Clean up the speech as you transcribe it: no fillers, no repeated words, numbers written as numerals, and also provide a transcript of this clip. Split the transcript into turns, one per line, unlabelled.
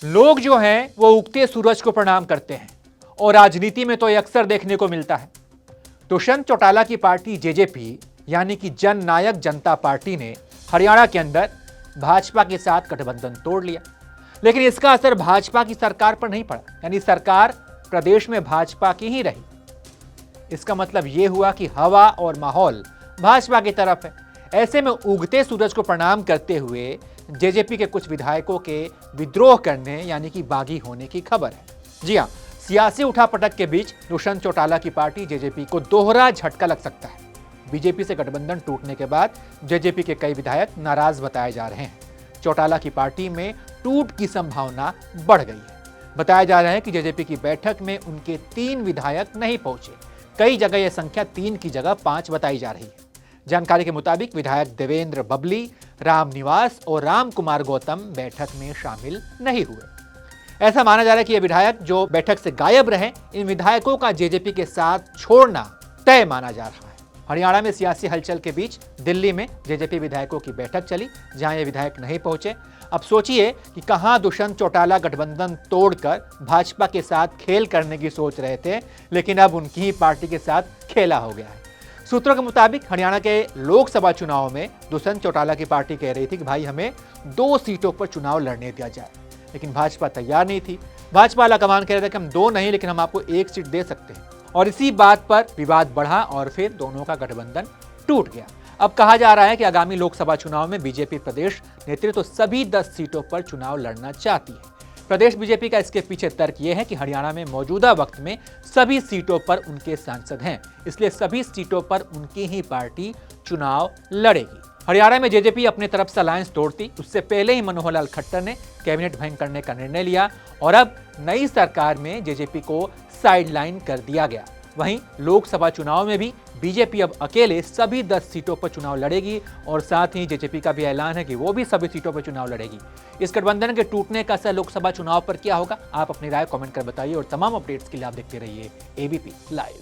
लोग जो हैं वो उगते सूरज को प्रणाम करते हैं और राजनीति में तो ये अक्सर देखने को मिलता है। दुष्यंत चौटाला की पार्टी जेजेपी यानी कि जन नायक जनता पार्टी ने हरियाणा के अंदर भाजपा के साथ गठबंधन तोड़ लिया, लेकिन इसका असर भाजपा की सरकार पर नहीं पड़ा, यानी सरकार प्रदेश में भाजपा की ही रही। इसका मतलब यह हुआ कि हवा और माहौल भाजपा की तरफ है। ऐसे में उगते सूरज को प्रणाम करते हुए जेजेपी के कुछ विधायकों के विद्रोह करने यानी कि बागी होने की खबर है। जी हां, सियासी उठापटक के बीच दुष्यंत चौटाला की पार्टी जेजेपी को दोहरा झटका लग सकता है। बीजेपी से गठबंधन टूटने के बाद जेजेपी के कई विधायक नाराज बताए जा रहे हैं। चौटाला की पार्टी में टूट की संभावना बढ़ गई है। बताया जा रहा है कि जेजेपी की बैठक में उनके 3 विधायक नहीं पहुंचे। कई जगह यह संख्या 3 की जगह 5 बताई जा रही है। जानकारी के मुताबिक विधायक देवेंद्र बबली, राम निवास और राम कुमार गौतम बैठक में शामिल नहीं हुए। ऐसा माना जा रहा है कि ये विधायक जो बैठक से गायब रहे, इन विधायकों का जेजेपी के साथ छोड़ना तय माना जा रहा है। हरियाणा में सियासी हलचल के बीच दिल्ली में जेजेपी विधायकों की बैठक चली, जहां ये विधायक नहीं पहुंचे। अब सोचिए कि कहां दुष्यंत चौटाला गठबंधन तोड़कर भाजपा के साथ खेल करने की सोच रहे थे, लेकिन अब उनकी ही पार्टी के साथ खेला हो गया है। सूत्रों के मुताबिक हरियाणा के लोकसभा चुनाव में दुष्यंत चौटाला की पार्टी कह रही थी कि भाई हमें 2 सीटों पर चुनाव लड़ने दिया जाए, लेकिन भाजपा तैयार नहीं थी। भाजपा आलाकमान कह रहे थे कि हम 2 नहीं, लेकिन हम आपको 1 सीट दे सकते हैं, और इसी बात पर विवाद बढ़ा और फिर दोनों का गठबंधन टूट गया। अब कहा जा रहा है कि आगामी लोकसभा चुनाव में बीजेपी प्रदेश नेतृत्व सभी 10 सीटों पर चुनाव लड़ना चाहती है। प्रदेश बीजेपी का इसके पीछे तर्क यह है कि हरियाणा में मौजूदा वक्त में सभी सीटों पर उनके सांसद हैं, इसलिए सभी सीटों पर उनकी ही पार्टी चुनाव लड़ेगी। हरियाणा में जेजेपी अपने तरफ से अलायंस तोड़ती, उससे पहले ही मनोहर लाल खट्टर ने कैबिनेट भंग करने का निर्णय लिया और अब नई सरकार में जेजेपी को साइडलाइन कर दिया गया। वहीं लोकसभा चुनाव में भी बीजेपी अब अकेले सभी 10 सीटों पर चुनाव लड़ेगी और साथ ही जेजेपी का भी ऐलान है कि वो भी सभी सीटों पर चुनाव लड़ेगी। इस गठबंधन के टूटने का असर लोकसभा चुनाव पर क्या होगा, आप अपनी राय कमेंट कर बताइए और तमाम अपडेट्स के लिए आप देखते रहिए एबीपी लाइव।